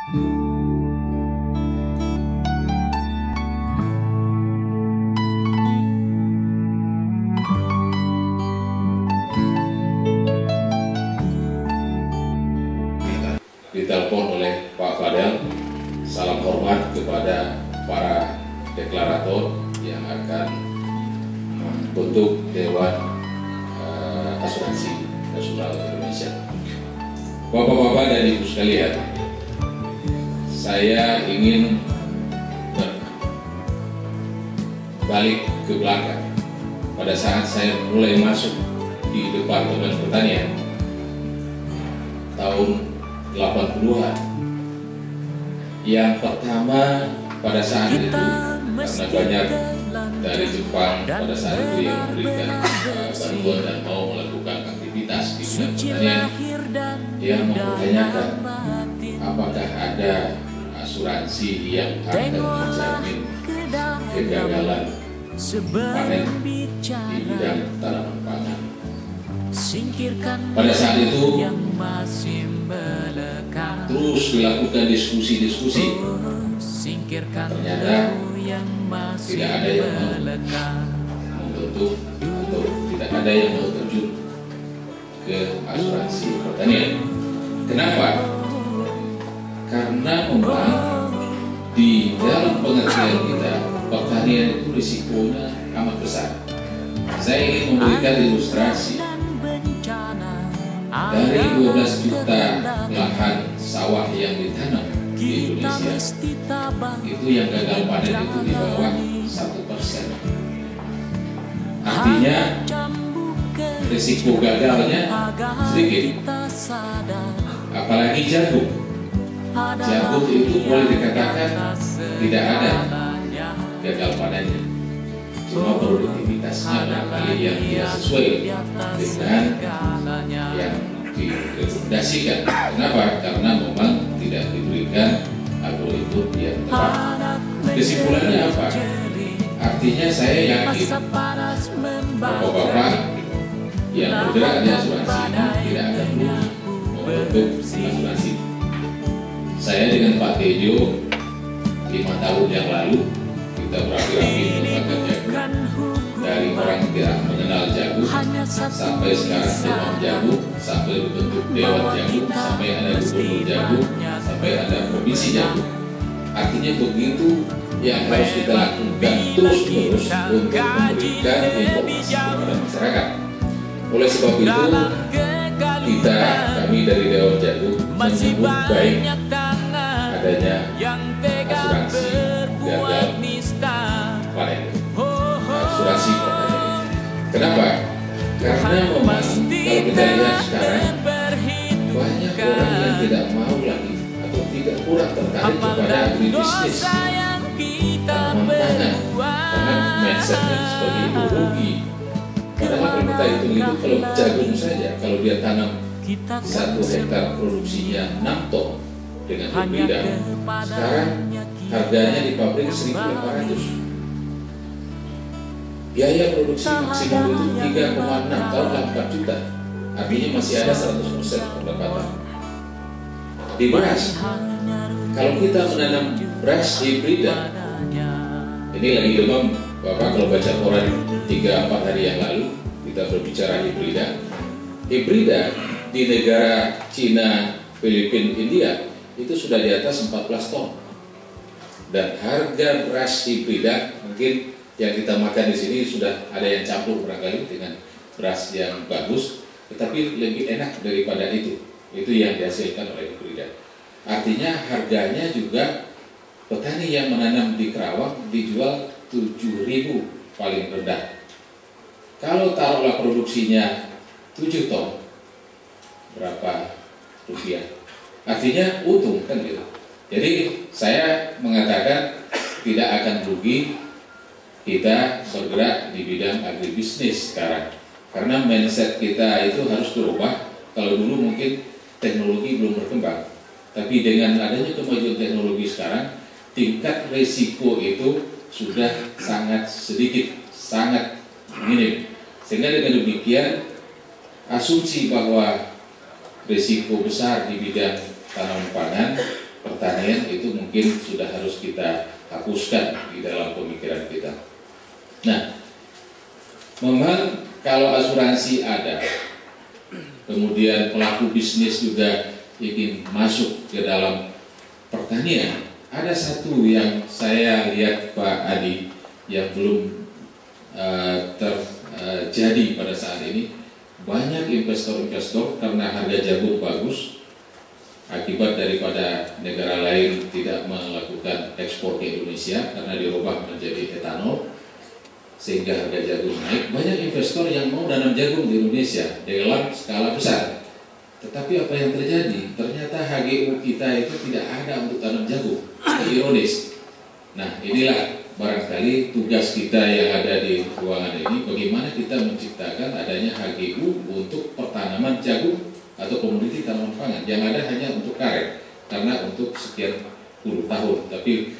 Ditelepon oleh Pak Fadel, salam hormat kepada para deklarator yang akan membentuk Dewan Asuransi Nasional Indonesia. Bapak-bapak dan ibu sekalian, saya ingin balik ke belakang pada saat saya mulai masuk di Departemen Pertanian tahun 80-an. Yang pertama pada saat itu, karena banyak dari Jepang pada saat itu yang memberikan bantuan dan mau melakukan aktivitas di bidang pertanian, yang mempertanyakan apakah ada asuransi yang akan menjamin kegagalan panen di bidang tanaman pangan. Pada saat itu terus dilakukan diskusi-diskusi, ternyata tidak ada yang mau membentuk atau tidak ada yang mau terjun ke asuransi pertanian. Kenapa? Karena memang di dalam pengertian kita, pertanian itu risikonya amat besar. Saya ingin memberikan ilustrasi. Dari 12 juta lahan sawah yang ditanam di Indonesia, itu yang gagal panen itu di bawah 1%. Artinya risiko gagalnya sedikit. Apalagi jagung. Jagung itu boleh dikatakan tidak ada gagal panennya. Cuma produktivitasnya barangkali yang tidak sesuai dengan yang direkomendasikan. Kenapa? Karena memang tidak diberikan algoritma yang tepat. Kesimpulannya apa? Artinya saya yakin bapak-bapak yang bergerak di asuransi ini tidak akan rugi membentuk asuransi. Saya dengan Pak Tejo 5 tahun yang lalu kita berapi-api mengembangkan jagung. Dari orang tidak mengenal jagung sampai sekarang Dewan Jagung, sampai dibentuk Dewan Jagung, sampai ada gubernur jagung, sampai ada provinsi jagung. Artinya begitu yang harus kita lakukan terus-menerus untuk memberikan informasi kepada masyarakat. Oleh sebab itu, kami dari Dewan Jagung menyambut baik adanya asuransi gagal panen. Asuransi pertanian. Kenapa? Karena memang kalau kita lihat sekarang banyak orang yang tidak mau lagi atau tidak kurang tertarik kepada agribisnis tanaman pangan karena mindsetnya seperti itu rugi. Padahal kalau kita hitung kalau jagung saja, kalau dia tanam 1 hektar produksinya 6 ton dengan hibrida, sekarang harganya di pabrik 1.800. Biaya produksi maksimum itu 3,6 tahun 4 juta. Artinya masih ada 100% pendapatan. Di beras, kalau kita menanam beras hibrida, ini lagi demam, Bapak kalau baca koran 3-4 hari yang lalu, kita berbicara hibrida. Hibrida di negara Cina, Filipina, India, itu sudah di atas 14 ton. Dan harga beras hibrida mungkin yang kita makan di sini sudah ada yang campur barangkali dengan beras yang bagus, tetapi lebih enak daripada itu. Itu yang dihasilkan oleh hibrida. Artinya harganya juga petani yang menanam di Kerawang dijual 7.000 paling rendah. Kalau taruhlah produksinya 7 ton, berapa rupiah? Artinya untung kan gitu. Jadi saya mengatakan tidak akan rugi kita bergerak di bidang agribisnis sekarang, karena mindset kita itu harus berubah. Kalau dulu mungkin teknologi belum berkembang, tapi dengan adanya kemajuan teknologi sekarang, tingkat risiko itu sudah sangat sedikit, sangat minim. Sehingga dengan demikian, asumsi bahwa risiko besar di bidang tanaman pangan pertanian itu mungkin sudah harus kita hapuskan di dalam pemikiran kita. Nah, memang kalau asuransi ada, kemudian pelaku bisnis juga ingin masuk ke dalam pertanian, ada satu yang saya lihat Pak Adi yang belum terjadi pada saat ini. Banyak investor-investor karena harga jagung bagus, akibat daripada negara lain tidak melakukan ekspor ke Indonesia karena dirubah menjadi etanol, sehingga harga jagung naik. Banyak investor yang mau nanam jagung di Indonesia dalam skala besar. Tetapi apa yang terjadi? Ternyata HGU kita itu tidak ada untuk tanam jagung. Ironis. Nah, inilah barangkali tugas kita yang ada di ruangan ini, bagaimana kita menciptakan adanya HGU untuk pertanaman jagung atau komoditi tanaman pangan. Yang ada hanya untuk karet, karena untuk sekian puluh tahun, tapi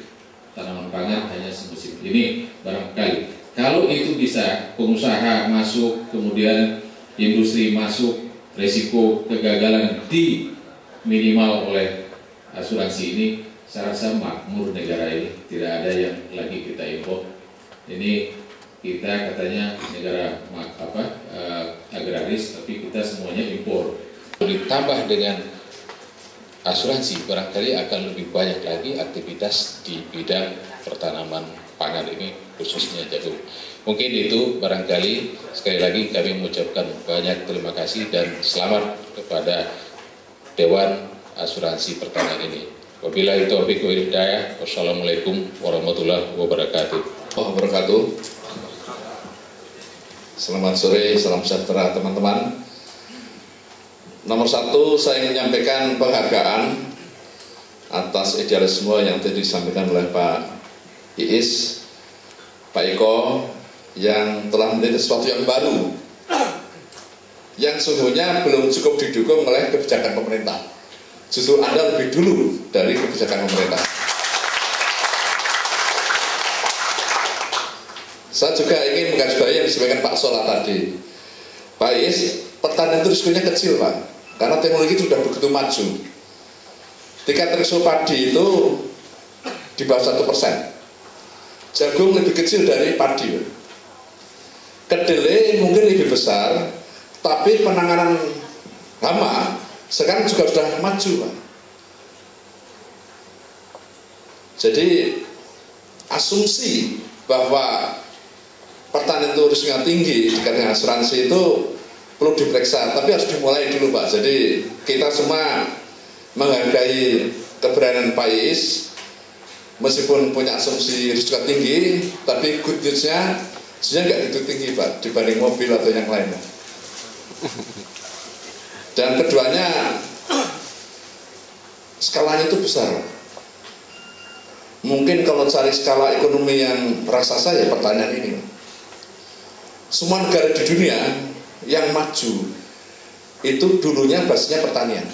tanaman pangan hanya semusim. Ini barangkali kalau itu bisa, pengusaha masuk, kemudian industri masuk, resiko kegagalan di minimal oleh asuransi ini, saya rasa makmur negara ini, tidak ada yang lagi kita impor. Ini kita katanya negara agraris, tapi kita semuanya impor. Ditambah dengan asuransi, barangkali akan lebih banyak lagi aktivitas di bidang pertanaman pangan ini, khususnya jagung. Mungkin itu barangkali. Sekali lagi kami mengucapkan banyak terima kasih dan selamat kepada Dewan Asuransi Pertanian ini. Wabillahi taufiq wal hidayah. Wassalamualaikum warahmatullahi wabarakatuh. Selamat sore, salam sejahtera teman-teman. Nomor satu, saya menyampaikan penghargaan atas idealisme yang tadi disampaikan oleh Pak Iis, Pak Eko, yang telah menjadi sesuatu yang baru, yang sesungguhnya belum cukup didukung oleh kebijakan pemerintah. Justru Anda lebih dulu dari kebijakan pemerintah. Saya juga ingin menggarisbawahi yang disampaikan Pak Sola tadi. Pak Iis, pertanian itu risikonya kecil, Pak, karena teknologi itu sudah begitu maju. Tingkat risiko padi itu di bawah 1%. Jagung lebih kecil dari padi. Kedelai mungkin lebih besar, tapi penanganan hama sekarang juga sudah maju, Pak. Jadi asumsi bahwa pertanian itu risikonya tinggi dengan asuransi itu perlu diperiksa, tapi harus dimulai dulu, Pak. Jadi kita semua menghargai keberanian Pak Iis, meskipun punya asumsi risiko tinggi, tapi good news-nya sebenarnya nggak itu tinggi, Pak, dibanding mobil atau yang lainnya. Dan keduanya, skalanya itu besar. Mungkin kalau cari skala ekonomi yang raksasa, ya pertanian ini. Semua negara di dunia yang maju itu dulunya basisnya pertanian.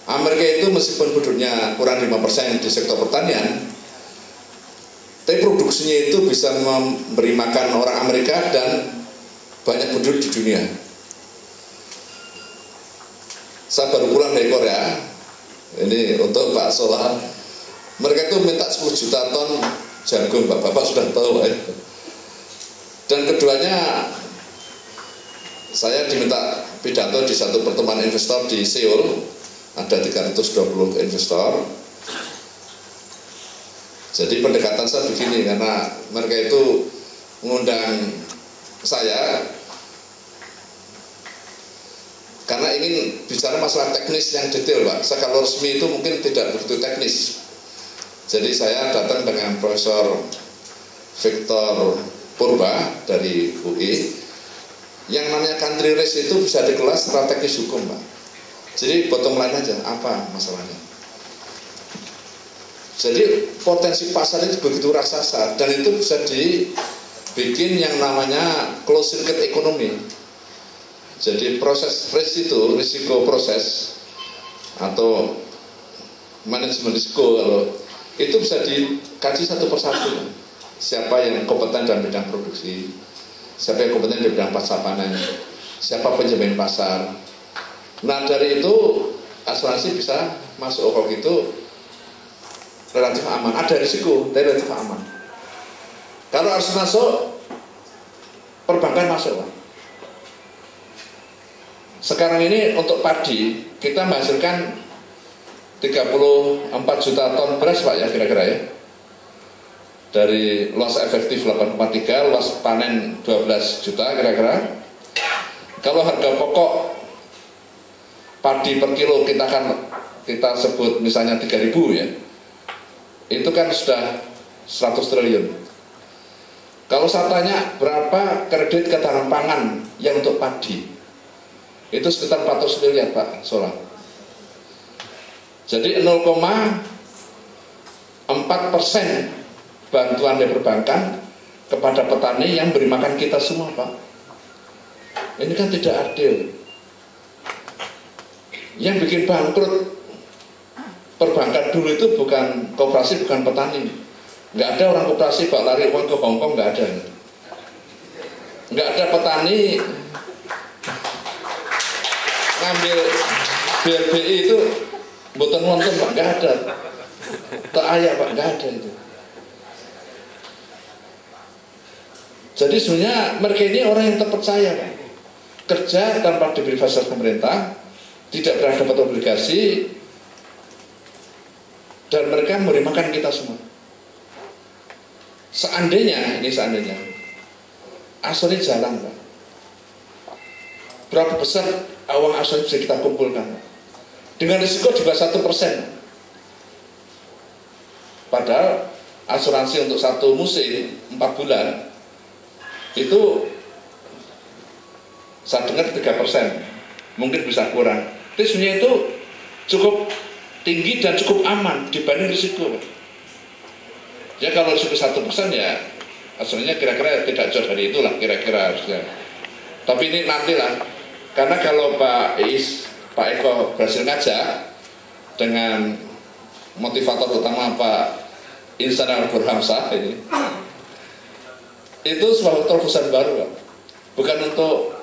Amerika itu meskipun penduduknya kurang 5% di sektor pertanian, tapi produksinya itu bisa memberi makan orang Amerika dan banyak penduduk di dunia. Saya baru pulang dari Korea, ini untuk Pak Sola. Mereka itu minta 10 juta ton jagung, Pak. Bapak sudah tahu, ya. Dan keduanya, saya diminta pidato di satu pertemuan investor di Seoul, ada 320 investor. Jadi pendekatan saya begini, karena mereka itu mengundang saya karena ingin bicara masalah teknis yang detail, Pak. Saya kalau resmi itu mungkin tidak begitu teknis. Jadi saya datang dengan Profesor Victor Purba dari UI. Yang namanya country risk itu bisa dikelas secara teknis hukum, Pak. Jadi bottom line aja, apa masalahnya. Jadi potensi pasar itu begitu raksasa, dan itu bisa dibikin yang namanya closed circuit ekonomi. Jadi proses risk itu, risiko proses atau manajemen risiko, kalau itu bisa dikaji satu persatu. Siapa yang kompeten dalam bidang produksi, siapa yang kompeten di bidang pasar panen, siapa penjamin pasar. Nah dari itu asuransi bisa masuk kalau gitu relatif aman. Ada risiko, tapi relatif aman. Kalau harus masuk, perbankan masuk, Pak. Sekarang ini untuk padi kita menghasilkan 34 juta ton beras, Pak, ya kira-kira ya. Dari loss efektif 8,3, loss panen 12 juta kira-kira. Kalau harga pokok padi per kilo kita sebut misalnya 3.000 ya, itu kan sudah 100 triliun. Kalau saya tanya berapa kredit ketahanan pangan yang untuk padi, itu sekitar 400 miliar, Pak Solah. Jadi 0,4% bantuan dari perbankan kepada petani yang beri makan kita semua, Pak. Ini kan tidak adil. Yang bikin bangkrut perbankan dulu itu bukan koperasi, bukan petani. Nggak ada orang koperasi Pak lari uang ke Hongkong, nggak ada. Nggak ada petani ngambil BLBI itu buatan wonten, Pak, nggak ada. Tak ayah, Pak, nggak ada itu. Jadi sebenarnya mereka ini orang yang terpercaya, Pak. Kerja tanpa diberi fasilitas pemerintah, tidak pernah dapat obligasi, dan mereka memberi makan kita semua. Seandainya asuransi jalan, Pak, berapa besar uang asuransi bisa kita kumpulkan, Pak? Dengan risiko juga 1%. Padahal asuransi untuk satu musim 4 bulan itu saya dengar 3%, mungkin bisa kurang. Tapi sebenarnya itu cukup tinggi dan cukup aman dibanding risiko. Ya kalau risiko 1% ya asuransinya kira-kira tidak jauh dari itulah kira-kira harusnya. Tapi ini nantilah, karena kalau Pak Eko berhasil ngajak dengan motivator utama Pak Insanar Burhamsah ini, itu sebuah terobosan baru, Pak. Bukan untuk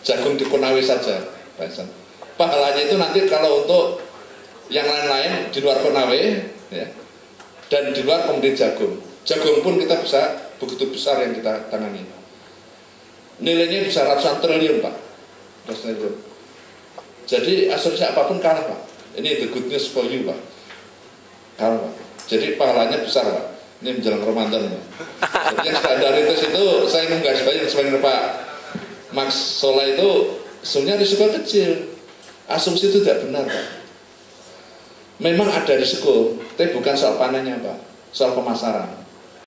jagung di Konawe saja, Pak Isan. Pahalanya itu nanti kalau untuk yang lain-lain di luar Konawe ya, dan di luar komoditi jagung. Jagung pun kita bisa begitu besar yang kita tangani. Nilainya bisa ratusan triliun, Pak. Jadi asuransi apapun kalah, Pak. Ini the good news for you, Pak. Kalah, Pak. Jadi pahalanya besar, Pak. Ini menjelang Ramadan, Pak. Jadi yang dari itu saya menggaris bawahi sebagai Pak Max Solah itu sebenarnya risiko kecil. Asumsi itu tidak benar, Pak. Memang ada risiko, tapi bukan soal panennya, Pak. Soal pemasaran.